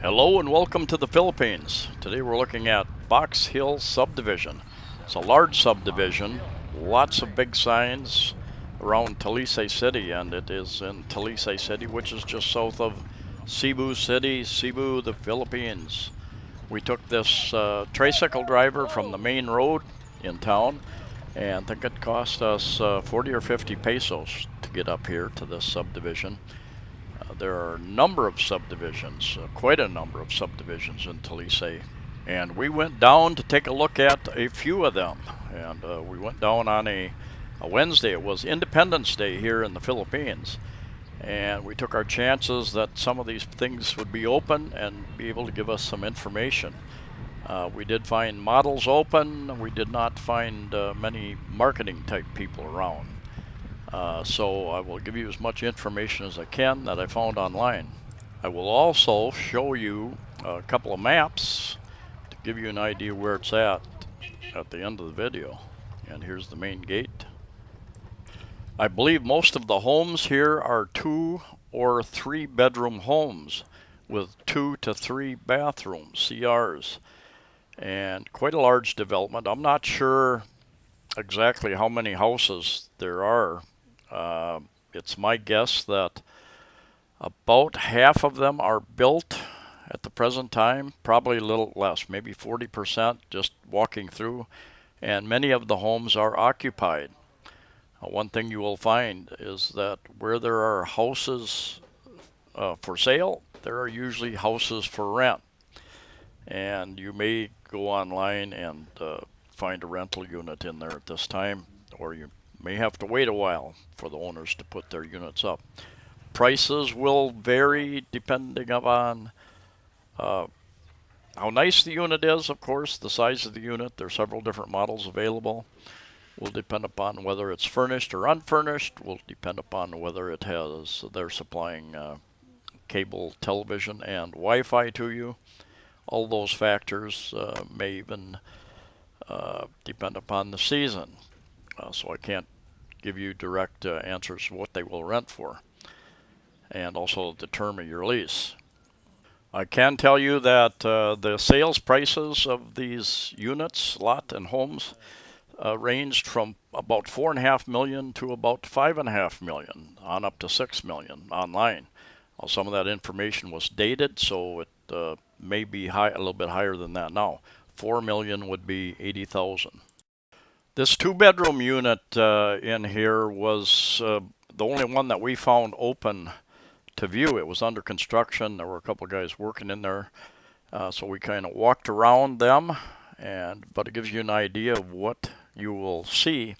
Hello and welcome to the Philippines. Today we're looking at Box Hill Subdivision. It's a large subdivision, lots of big signs around Talisay City, and it is in Talisay City, which is just south of Cebu City, Cebu, the Philippines. We took this tricycle driver from the main road in town, and I think it cost us 40 or 50 pesos to get up here to this subdivision. There are a number of subdivisions, quite a number of subdivisions in Talisay. And we went down to take a look at a few of them. And we went down on a Wednesday. It was Independence Day here in the Philippines. And we took our chances that some of these things would be open and be able to give us some information. We did find models open. We did not find many marketing type people around. So I will give you as much information as I can that I found online. I will also show you a couple of maps to give you an idea where it's at the end of the video. And here's the main gate. I believe most of the homes here are 2 or 3 bedroom homes with 2 to 3 bathrooms, CRs, and quite a large development. I'm not sure exactly how many houses there are. It's my guess that about half of them are built at the present time, probably a little less, maybe 40% just walking through, and many of the homes are occupied. One thing you will find is that where there are houses for sale, there are usually houses for rent. And you may go online and find a rental unit in there at this time, or you may have to wait a while for the owners to put their units up. Prices will vary depending upon how nice the unit is, of course, the size of the unit. There are several different models available. Will depend upon whether it's furnished or unfurnished. Will depend upon whether it has, they're supplying cable television and Wi-Fi to you. All those factors may even depend upon the season. So I can't give you direct answers to what they will rent for, and also the term of your lease. I can tell you that the sales prices of these units, lot and homes, ranged from about 4.5 million to about 5.5 million, on up to 6 million online. Well, some of that information was dated, so it may be high, a little bit higher than that now. 4 million would be 80,000. This 2-bedroom unit in here was the only one that we found open to view. It was under construction. There were a couple of guys working in there, so we kind of walked around them, but it gives you an idea of what you will see. You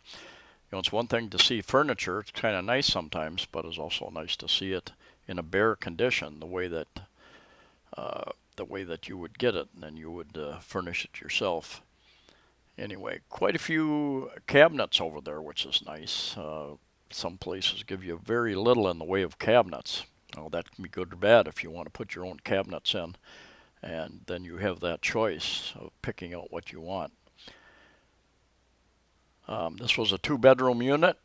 know, it's one thing to see furniture. It's kind of nice sometimes, but it's also nice to see it in a bare condition, the way that you would get it, and then you would furnish it yourself. Anyway, quite a few cabinets over there, which is nice. Some places give you very little in the way of cabinets. Well, that can be good or bad if you want to put your own cabinets in, and then you have that choice of picking out what you want. This was a 2-bedroom unit,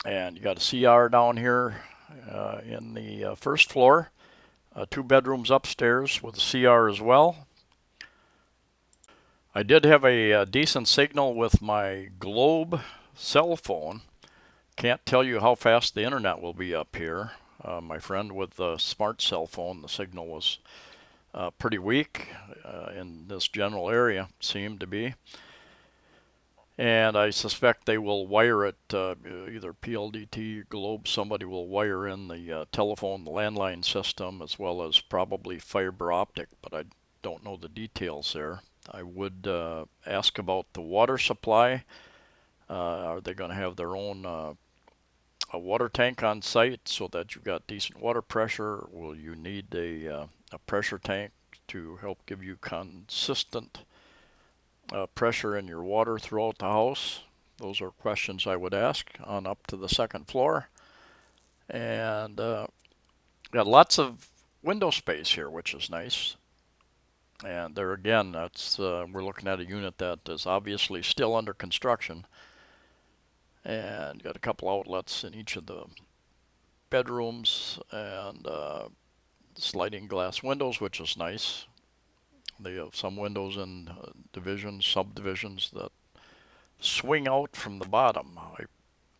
and you got a CR down here in the first floor. 2 bedrooms upstairs with a CR as well. I did have a decent signal with my Globe cell phone. Can't tell you how fast the internet will be up here. My friend with the smart cell phone, the signal was pretty weak in this general area, seemed to be. And I suspect they will wire it, either PLDT, Globe, somebody will wire in the telephone, the landline system, as well as probably fiber optic, but I don't know the details there. I would ask about the water supply. Are they going to have their own a water tank on site so that you've got decent water pressure? Will you need a pressure tank to help give you consistent pressure in your water throughout the house? Those are questions I would ask on up to the second floor. And got lots of window space here, which is nice. And there again, that's we're looking at a unit that is obviously still under construction, and got a couple outlets in each of the bedrooms, and sliding glass windows, which is nice. They have some windows in divisions, subdivisions that swing out from the bottom.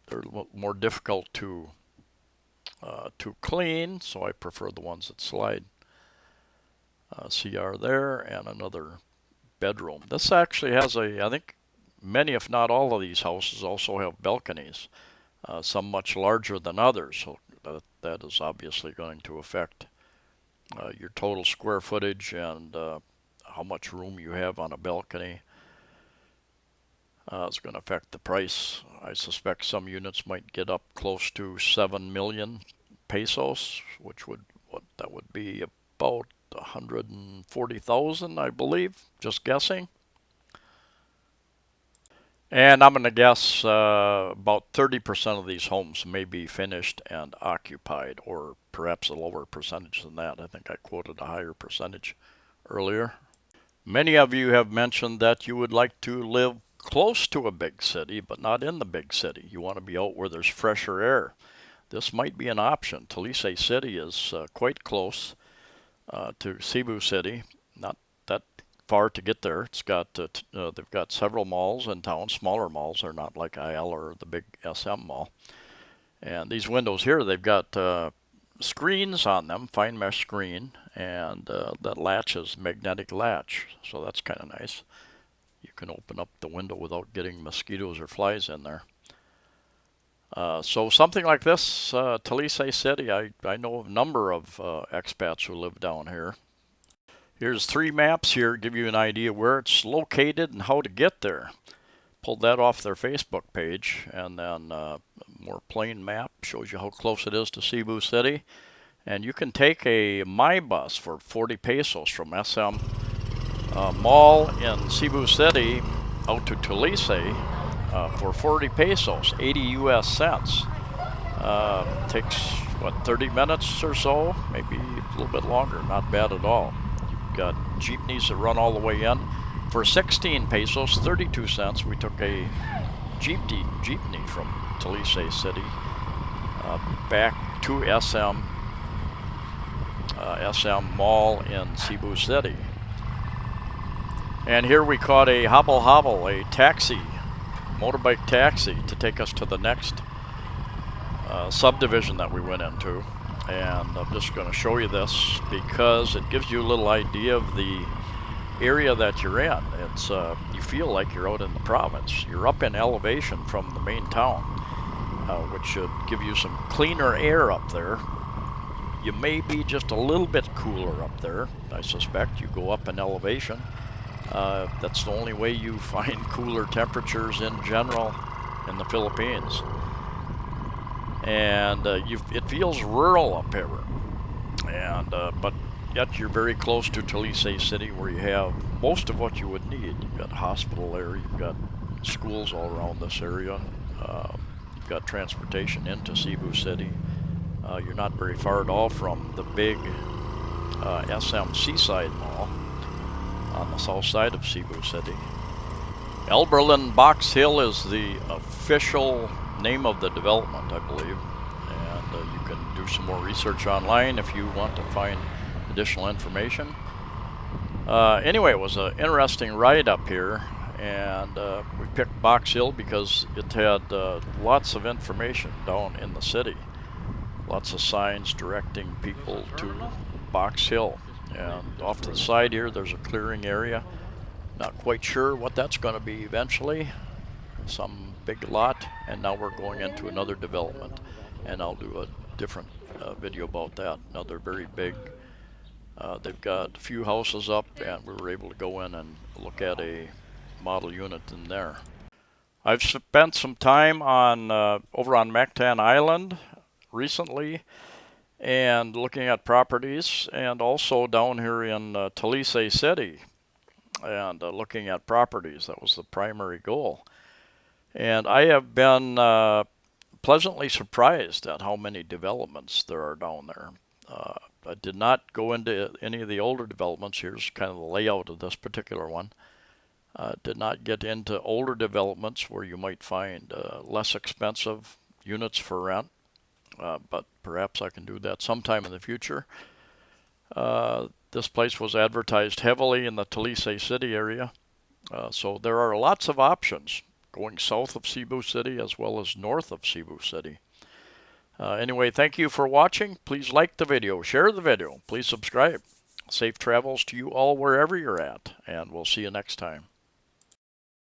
They're a little more difficult to clean, so I prefer the ones that slide. CR there, and another bedroom. This actually has I think many, if not all of these houses also have balconies, some much larger than others, so that is obviously going to affect your total square footage and how much room you have on a balcony. It's going to affect the price. I suspect some units might get up close to 7 million pesos, which would that would be about 140,000, I believe, just guessing. And I'm going to guess about 30% of these homes may be finished and occupied, or perhaps a lower percentage than that. I think I quoted a higher percentage earlier. Many of you have mentioned that you would like to live close to a big city, but not in the big city. You want to be out where there's fresher air. This might be an option. Talisay City is quite close to Cebu City, not that far to get there. It's got they've got several malls in town, smaller malls. They're not like IL or the big SM mall. And these windows here, they've got screens on them, fine mesh screen, and that latch is magnetic latch, so that's kind of nice. You can open up the window without getting mosquitoes or flies in there. So something like this, Talisay City, I know a number of expats who live down here. Here's 3 maps here, give you an idea where it's located and how to get there. Pulled that off their Facebook page, and then a more plain map shows you how close it is to Cebu City. And you can take a MyBus for 40 pesos from SM Mall in Cebu City out to Talisay for 40 pesos, 80 US cents. Takes, what, 30 minutes or so, maybe a little bit longer, not bad at all. You've got jeepneys that run all the way in. For 16 pesos, 32 cents, we took a jeepney from Talisay City back to SM Mall in Cebu City. And here we caught a hobble, a taxi, motorbike taxi, to take us to the next subdivision that we went into. And I'm just going to show you this because it gives you a little idea of the area that you're in. It's you feel like you're out in the province. You're up in elevation from the main town, which should give you some cleaner air up there. You may be just a little bit cooler up there. I suspect you go up in elevation. That's the only way you find cooler temperatures in general in the Philippines. And it feels rural up here, and but yet you're very close to Talisay City, where you have most of what you would need. You've got hospital there, you've got schools all around this area, you've got transportation into Cebu City. You're not very far at all from the big SM Seaside Mall on the south side of Cebu City. Elberlin Box Hill is the official name of the development, I believe, and you can do some more research online if you want to find additional information. Anyway, it was an interesting ride up here, and we picked Box Hill because it had lots of information down in the city, lots of signs directing people to Box Hill. And off to the side here, there's a clearing area. Not quite sure what that's going to be eventually. Some big lot, and now we're going into another development, and I'll do a different video about that. Another very big, they've got a few houses up, and we were able to go in and look at a model unit in there. I've spent some time on over on Mactan Island recently, and looking at properties, and also down here in Talisay City, and looking at properties. That was the primary goal. And I have been pleasantly surprised at how many developments there are down there. I did not go into any of the older developments. Here's kind of the layout of this particular one. Did not get into older developments where you might find less expensive units for rent, but perhaps I can do that sometime in the future. This place was advertised heavily in the Talisay City area. So there are lots of options going south of Cebu City as well as north of Cebu City. Anyway, thank you for watching. Please like the video, share the video, please subscribe. Safe travels to you all wherever you're at, and we'll see you next time.